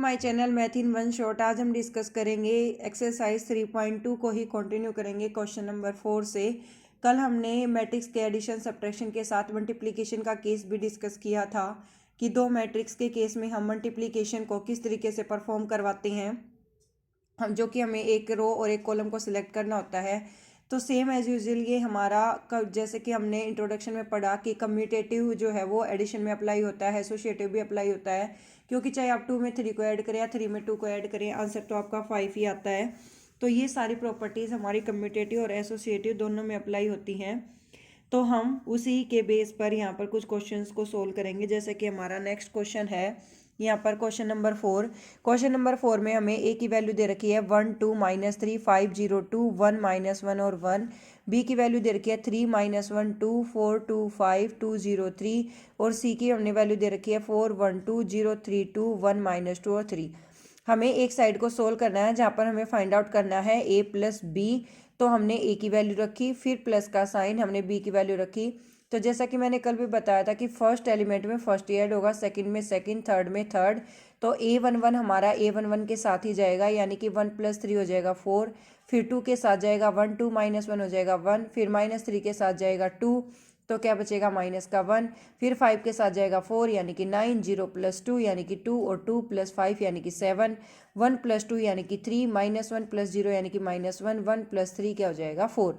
My channel math in one shot. आज हम discuss करेंगे एक्सरसाइज 3.2 को ही कंटिन्यू करेंगे क्वेश्चन नंबर 4 से। कल हमने मैट्रिक्स के एडिशन सब्ट्रैक्शन के साथ मल्टीप्लिकेशन का केस भी डिस्कस किया था कि दो मैट्रिक्स के केस में हम मल्टीप्लिकेशन को किस तरीके से परफॉर्म करवाते हैं, हम जो कि हमें एक रो और एक कॉलम को सिलेक्ट करना होता है। तो सेम एज यूजुअल ये हमारा जैसे कि हमने इंट्रोडक्शन में पढ़ा कि कम्यूटेटिव जो है वो एडिशन में अप्लाई होता है, एसोसिएटिव भी अप्लाई होता है, क्योंकि चाहे आप 2 में 3 को ऐड करें या 3 में 2 को ऐड करें, आंसर तो आपका 5 ही आता है। तो ये सारी प्रॉपर्टीज़ हमारी कम्यूटेटिव और एसोसिएटिव दोनों में अप्लाई होती हैं। तो हम उसी के बेस पर यहाँ पर कुछ क्वेश्चंस को सोल्व करेंगे। जैसे कि हमारा नेक्स्ट क्वेश्चन है यहाँ पर क्वेश्चन नंबर 4। क्वेश्चन नंबर 4 में हमें ए की वैल्यू दे रखी है 1 2 -3 5 0 2 1 -1 और 1। बी की वैल्यू दे रखी है 3 -1 2 4 2 5 2 0 3 और सी की हमने वैल्यू दे रखी है 4 1 2 0 3 2 1 -2 और 3। हमें एक साइड को सोल्व करना है जहाँ पर हमें फाइंड आउट करना है ए प्लस बी। तो हमने ए की वैल्यू रखी, फिर प्लस का साइन, हमने बी की वैल्यू रखी। तो जैसा कि मैंने कल भी बताया था कि फर्स्ट एलिमेंट में फर्स्ट ऐड होगा, सेकंड में सेकंड, थर्ड में थर्ड। तो A11 हमारा A11 के साथ ही जाएगा, यानी कि 1 + 3 हो जाएगा 4। फिर 2 के साथ जाएगा 1 2 -1 हो जाएगा 1। फिर -3 के साथ जाएगा 2, तो क्या बचेगा माइनस का 1। फिर 5 के साथ जाएगा 4 यानी कि 9, 0 + 2 यानी कि 2 और 2 + 5 यानी कि 7, 1 + 2 यानी कि 3, -1 + 0 यानी कि -1, 1 + 3 क्या हो जाएगा 4।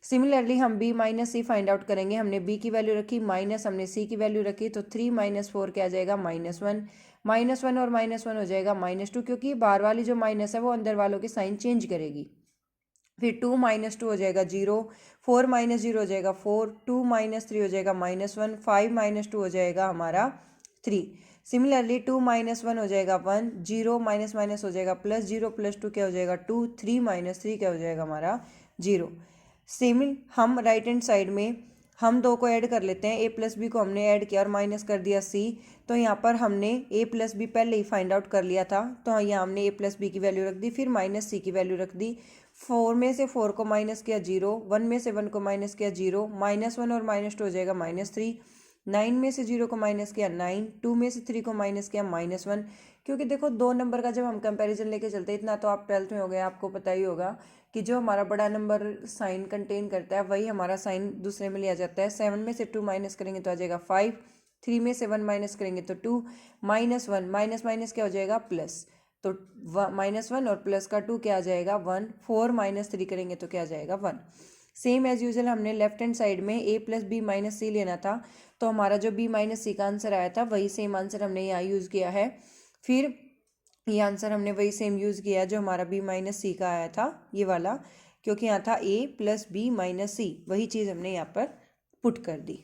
सिमिलरली हम b - c फाइंड आउट करेंगे। हमने b की वैल्यू रखी, माइनस हमने c की वैल्यू रखी, तो 3 - 4 क्या आ जाएगा -1, -1 और -1 हो जाएगा -2, क्योंकि बाहर वाली जो माइनस है वो अंदर वालों के साइन चेंज करेगी। फिर 2 - 2 हो जाएगा 0, 4 - 0 हो जाएगा 4, 2 - 3 हो जाएगा -1, 5 - 2 हो जाएगा हमारा 3। सिमिलरली 2 - 1 हो जाएगा 1, 0 - हो जाएगा प्लस, 0 + 2 क्या हो जाएगा 2, 3 - 3 क्या हो जाएगा हमारा 0। सेम हम राइट हैंड साइड में हम दो को ऐड कर लेते हैं। a + b को हमने ऐड किया और माइनस कर दिया c। तो यहाँ पर हमने a + b पहले ही फाइंड आउट कर लिया था, तो यहाँ हमने a + b की वैल्यू रख दी, फिर -c की वैल्यू रख दी। 4 में से 4 को माइनस किया 0, 1 में से 1 को माइनस किया 0, -1 और -2 हो जाएगा -3। 9 में से 0 को माइनस किया 9, 2 में से 3 को माइनस किया -1। क्योंकि देखो दो नंबर का जब हम कंपैरिजन लेके चलते हैं, इतना तो आप 12th में हो गए, आपको पता ही होगा कि जो हमारा बड़ा नंबर साइन कंटेन करता है वही हमारा साइन दूसरे में लिया जाता है। 7 में से 2 माइनस करेंगे तो आ जाएगा 5, 3 में से 1 माइनस करेंगे तो 2, -1 माइनस माइनस क्या हो जाएगा प्लस, तो -1 और प्लस का 2 क्या आ जाएगा 1, 4 - 3 करेंगे तो क्या आ जाएगा 1। सेम एज यूजल हमने लेफ्ट हैंड साइड में a + b - c लेना था, तो हमारा जो b - c का आंसर आया था वही सेम आंसर हमने यहाँ यूज़ किया है। फिर ये आंसर हमने वही सेम यूज़ किया जो हमारा b - c का आया था, ये वाला, क्योंकि यहाँ था a + b - c, वही चीज़ हमने यहाँ पर पुट कर दी।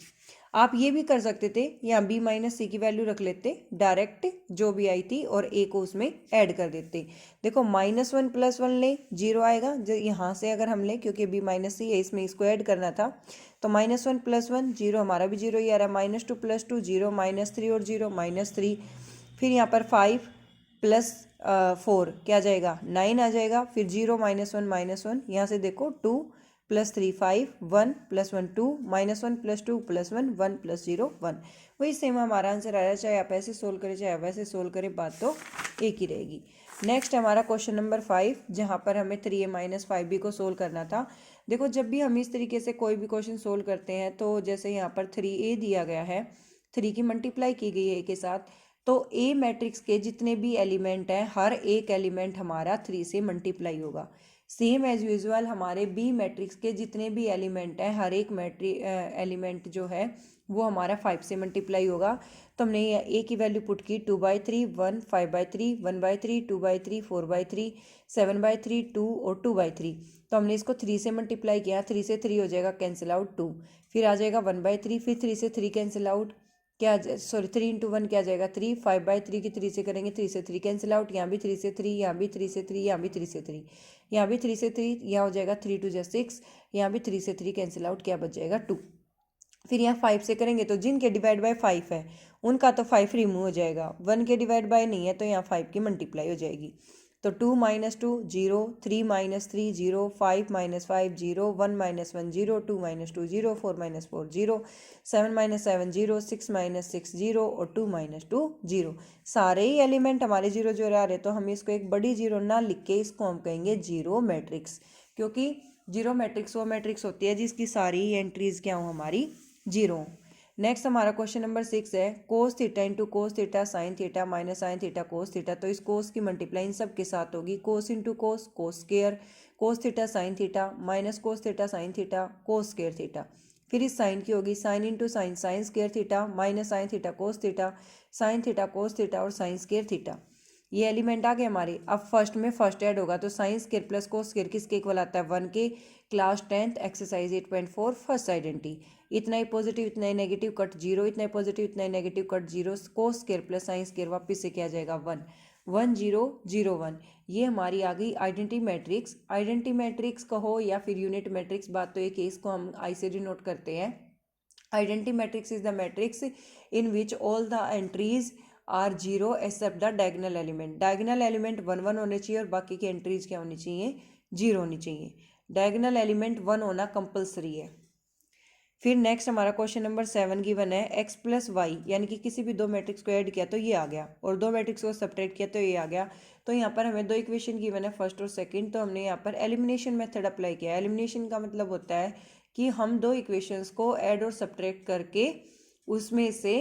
आप ये भी कर सकते थे, यहाँ b - c की वैल्यू रख लेते डायरेक्ट जो भी आई थी और a को उसमें ऐड कर देते। देखो -1 + 1 ले 0 आएगा, जो यहाँ से अगर हम ले, क्योंकि b - c है इसमें इसको ऐड करना था, तो -1 + 1 0, हमारा भी 0 ही आ रहा है, -2 + 2 0, -3 और 0 -3। फिर यहाँ पर 5 + 4 क्या आ जाएगा 9 आ जाएगा। फिर 0 -1 -1, यहाँ से देखो 2 + 3 5, 1 + 1 2, -1 + 2 + 1, 1 + 0 1। वही सेम हमारा आंसर आया, चाहे आप ऐसे सोल्व करें चाहे वैसे सोल्व करें, बात तो एक ही रहेगी। नेक्स्ट हमारा क्वेश्चन नंबर 5, जहाँ पर हमें 3a - 5b को सोल्व करना था। देखो जब भी हम इस तरीके से कोई भी क्वेश्चन सोल्व करते हैं, तो जैसे यहाँ पर 3a दिया गया है, 3 की मल्टीप्लाई की गई है a के साथ, तो ए मैट्रिक्स के जितने भी एलिमेंट हैं हर एक एलिमेंट हमारा 3 से मल्टीप्लाई होगा। सेम एज यूजुअल हमारे बी मैट्रिक्स के जितने भी एलिमेंट हैं हर एक एलिमेंट जो है वो हमारा 5 से मल्टीप्लाई होगा। तो हमने ए की वैल्यू पुट की 2/3, 1, 5/3, 1/3, 2/3, 4/3, 7/3, 2 और 2/3। तो हमने इसको 3 से मल्टीप्लाई किया, 3 से 3 हो जाएगा कैंसिल आउट 2, फिर आ जाएगा 1/3, फिर 3 से 3 कैंसिल आउट, क्या 3 × 1 क्या जाएगा 3, 5/3 की 3 से करेंगे 3 से 3 कैंसिल आउट, यहाँ भी 3 से 3, यहाँ भी 3 से 3, यहाँ भी 3 से 3, यहाँ भी 3 से 3, यहाँ हो जाएगा 3 × 6, यहाँ भी 3 से 3 कैंसिल आउट, क्या बच जाएगा 2। फिर यहाँ 5 से करेंगे तो जिनके डिवाइड बाय 5 है उनका तो 5 रिमूव हो जाएगा, 1 के डिवाइड बाय नहीं है तो यहाँ 5 की मल्टीप्लाई हो जाएगी। तो 2 - 2 0, 3 - 3 0, 5 - 5 0, 1 - 1 0, 2 - 2 0, 4 - 4 0, 7 - 7 0, 6 - 6 0 और 2 - 2 0। सारे ही एलिमेंट हमारे जीरो जीरो आ रहे, तो हम इसको एक बड़ी जीरो ना लिख के इसको हम कहेंगे जीरो मैट्रिक्स, क्योंकि जीरो मैट्रिक्स वो मैट्रिक्स होती है जिसकी सारी एंट्रीज क्या हो हमारी जीरो। नेक्स्ट हमारा क्वेश्चन नंबर 6 है cos theta into cos theta sine theta minus sine theta cos theta. तो इस कोस की मल्टीप्लाई इन सब के साथ होगी, cos into cos cos square, cos theta sine theta minus cos theta sine theta cos square theta. फिर इस sine की होगी sine into sine sine square theta minus sine theta cos theta sine theta cos theta और sine square theta. ये element आ गए हमारे। अब फर्स्ट में फर्स्ट ऐड होगा तो sine square plus cos square किसके इक्वल आता है 1 के। Class 10th exercise 8.4 first identity. इतना ही पॉजिटिव इतना ही नेगेटिव कट जीरो, इतना ही पॉजिटिव इतना ही negative cut zero, cos square plus sine square वापस से क्या जाएगा 1 1 0 0 1। ये हमारी आ गई आइडेंटिटी मैट्रिक्स। आइडेंटिटी मैट्रिक्स कहो या फिर यूनिट मैट्रिक्स, बात तो एक है, इसको हम आई से डिनोट करते हैं। Identity matrix is the matrix in which all the entries are zero except the diagonal element. Diagonal element 1 1 होने चाहिए और बाकी की एंट्रीज क्या होनी चाहिए जीरो होनी चाहिए। डायगोनल एलिमेंट 1 होना कंपलसरी है। फिर नेक्स्ट हमारा क्वेश्चन नंबर 7 गिवन है x प्लस वाई, यानी कि किसी भी दो मैट्रिक्स को ऐड किया तो ये आ गया और दो मैट्रिक्स को सब्ट्रैक्ट किया तो ये आ गया। तो यहाँ पर हमें दो इक्वेशन गिवन है फर्स्ट और सेकंड, तो हमने यहाँ पर एलिमिनेशन मेथड अप्लाई किया है। एलिमिनेशन का मतलब होता है कि हम दो इक्वेशंस को ऐड और सब्ट्रैक्ट करके उसमें से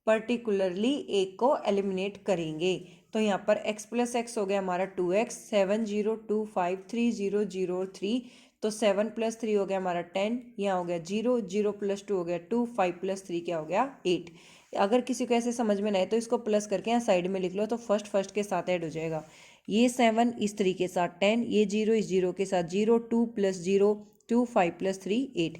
पर्टिकुलरली एक को एलिमिनेट करेंगे। तो यहाँ पर x प्लस एक्स हो गया हमारा 2x, 7 0 2 5 3 0 0 और 3, तो 7 + 3 हो गया हमारा 10, यहाँ हो गया 0 0 + 2 हो गया 2, 5 + 3 क्या हो गया 8। अगर किसी को ऐसे समझ में ना आए तो इसको प्लस करके यहाँ साइड में लिख लो, तो फर्स्ट के साथ ऐड हो जाएगा। ये 7 इस 3 के साथ 10, ये 0 इस 0 के साथ 0, 2 + 0 2, 5 + 3 8।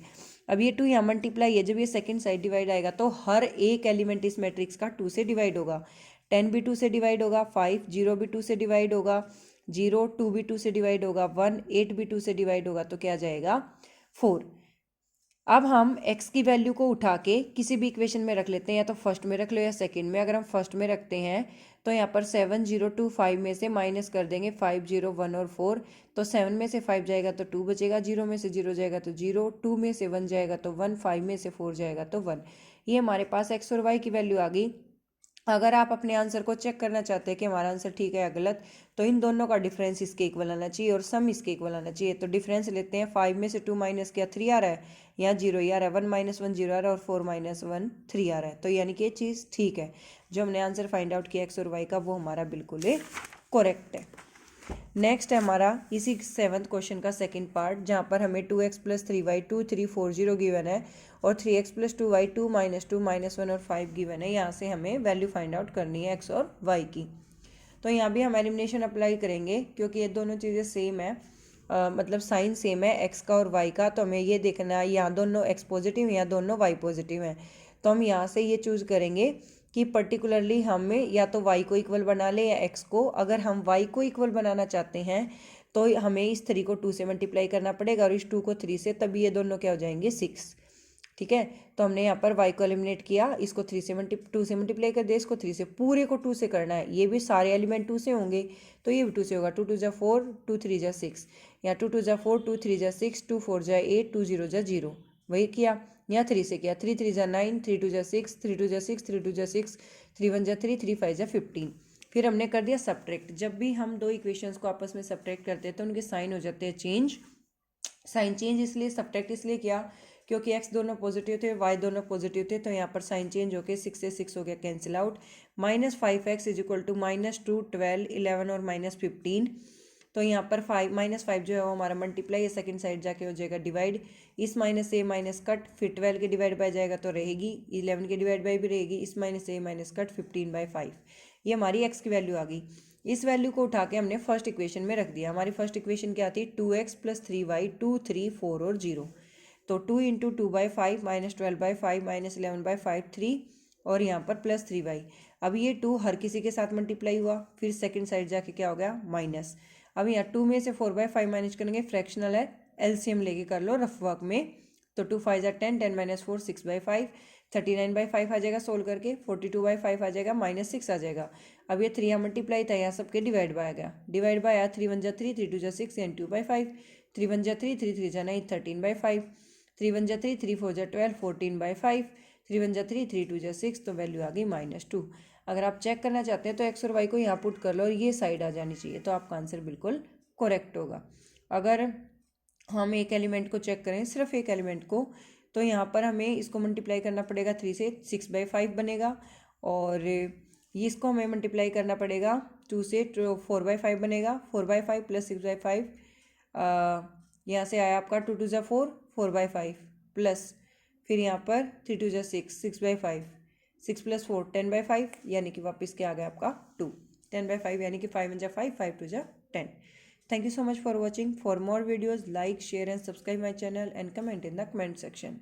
अब ये 2 यहाँ मल्टीप्लाई है, जब ये सेकंड साइड डिवाइड आएगा तो हर एक एलिमेंट इस मैट्रिक्स का 2 से डिवाइड होगा। 10 भी 2 से डिवाइड होगा, 5 0 भी 2 से डिवाइड होगा, 0 2 भी 2 से डिवाइड होगा, 1 8 भी 2 से डिवाइड होगा, तो क्या जाएगा 4। अब हम x की वैल्यू को उठा के किसी भी इक्वेशन में रख लेते हैं, या तो फर्स्ट में रख लो या सेकंड में। अगर हम फर्स्ट में रखते हैं तो यहाँ पर 7 0 2 5 में से माइनस कर देंगे 5 0 1 और 4, तो 7 में से 5 जाएगा तो 2 बचेगा, 0 में से 0 जाएगा तो 0, 2 में से 1 जाएगा तो 1, 5 में से 4 जाएगा तो 1। ये हमारे पास x और y की वैल्यू आ गई। अगर आप अपने आंसर को चेक करना चाहते हैं कि हमारा आंसर ठीक है या गलत, तो इन दोनों का डिफरेंस इसके इक्वल आना चाहिए और सम इसके इक्वल आना चाहिए। तो डिफरेंस लेते हैं, 5 में से 2 माइनस किया 3 आ रहा है, यहाँ 0 ही आ रहा है, 1 - 1 0 आ रहा है और 4 - 1 3 आ रहा है, तो यानी कि ये चीज़ ठीक है। जो हमने आंसर फाइंड आउट किया x और y का, वो हमारा बिल्कुल करेक्ट है। नेक्स्ट है हमारा इसी 7th क्वेश्चन का सेकंड पार्ट, जहाँ पर हमें 2x + 3y 2 3 4 0 गिवन है और 3x + 2y 2 - 2 -1 और 5 गिवन है। यहाँ से हमें वैल्यू फाइंड आउट करनी है x और y की। तो यहाँ भी हम एलिमिनेशन अप्लाई करेंगे क्योंकि ये दोनों चीज़ें सेम है, मतलब साइन सेम है x का और y का। तो हमें ये देखना है यहाँ दोनों x पॉजिटिव हैं या दोनों y पॉजिटिव हैं। तो हम यहाँ से ये चूज़ करेंगे कि पर्टिकुलरली हमें या तो y को इक्वल बना ले या x को। अगर हम y को इक्वल बनाना चाहते हैं तो हमें इस 3 को 2 से मल्टीप्लाई करना पड़ेगा और इस 2 को 3 से, तभी ये दोनों क्या हो जाएंगे 6। ठीक है, तो हमने यहाँ पर y को एलिमिनेट किया, इसको 2 से मल्टीप्लाई कर दिया, इसको 3 से, पूरे को 2 से करना है। ये भी सारे एलिमेंट 2 से होंगे तो ये भी 2 से होगा। 2 2 = 4 2 3 = 6, यहाँ 2 2 = 4 2 3 = 6 2 4 = 8 2 0 = 0, वही किया। यहाँ 3 से किया, 3 3 = 9 3 2 = 6 3 2 = 6 3 2 = 6 3 1 = 3 3 5 = 15। फिर हमने कर दिया सब्ट्रैक्ट। जब भी हम दो इक्वेशंस को आपस में सब्ट्रैक्ट करते हैं तो उनके साइन हो जाते हैं चेंज। साइन चेंज इसलिए, सब्ट्रैक्ट इसलिए किया क्योंकि x दोनों पॉजिटिव थे y दोनों पॉजिटिव थे, तो यहाँ पर साइन चेंज होकर 6 से 6 हो गया कैंसिल आउट। -5x = -2 12 11 और -15। तो यहाँ पर 5 जो है वो हमारा मल्टीप्लाई है, सेकंड साइड जाके हो जाएगा डिवाइड। इस माइनस से माइनस कट, फिर 12 के डिवाइड बाय जाएगा तो रहेगी, 11 के डिवाइड बाय भी रहेगी, इस माइनस से माइनस कट 15/5। ये हमारी x की वैल्यू आ गई। इस वैल्यू को उठा के हमने फर्स्ट इक्वेशन में रख दिया। हमारी फर्स्ट इक्वेशन क्या थी 2x + 3y 2 3 4 और 0। तो 2 × 2/5 -12/5 -11/5 3 और यहाँ पर +3y। अब ये 2 हर किसी के साथ मल्टीप्लाई हुआ, फिर सेकंड साइड जाके क्या हो गया माइनस। अब यहाँ 2 में से 4/5 माइनस करेंगे, फ्रैक्शनल है, एलसीएम लेके कर लो रफ वर्क में। तो 2 5 = 10 10 - 4 6/5 39/5 आ जाएगा सोल्व करके, 42/5 आ जाएगा, -6 आ जाएगा। अब ये 3 यहाँ मल्टीप्लाई था, यहाँ सबके डिवाइड बाय आ गया, डिवाइड बाय आया 3 1 जा 3, 3 2 जा 6 एंड 2 बाई 5, 3 1 जा 3, 3 3 जा 9, 13 बाई 5, 3 1 जा 3, 3 4 जा 12, 14 बाई 5, 3 1 जा 3, 3 2 जा 6, तो वैल्यू आ गई -2। अगर आप चेक करना चाहते हैं तो एक्स और वाई को यहाँ पुट कर लो और ये साइड आ जानी चाहिए, तो आपका आंसर बिल्कुल करेक्ट होगा। अगर हम एक एलिमेंट को चेक करें, सिर्फ एक एलिमेंट को, तो यहाँ पर हमें इसको मल्टीप्लाई करना पड़ेगा 3 से, 6 बाई 5 बनेगा, और ये इसको हमें मल्टीप्लाई करना पड़ेगा 2 से, 4 बाई 5 बनेगा, 4 बाई 5 प्लस 6 बाई 5, यहाँ से आया आपका 2 2 जा 4, 4 बाई 5 प्लस, फिर यहाँ पर 3 2 जा 6, 6 बाई 5, 6 प्लस 4 10 बाई 5, यानी कि वापस क्या आ गया आपका 2, 10 बाई 5 यानी कि 5 1 जा 5, 5 2 जा 10। Thank you so much for watching. For more videos, like, share and subscribe my channel and comment in the comment section.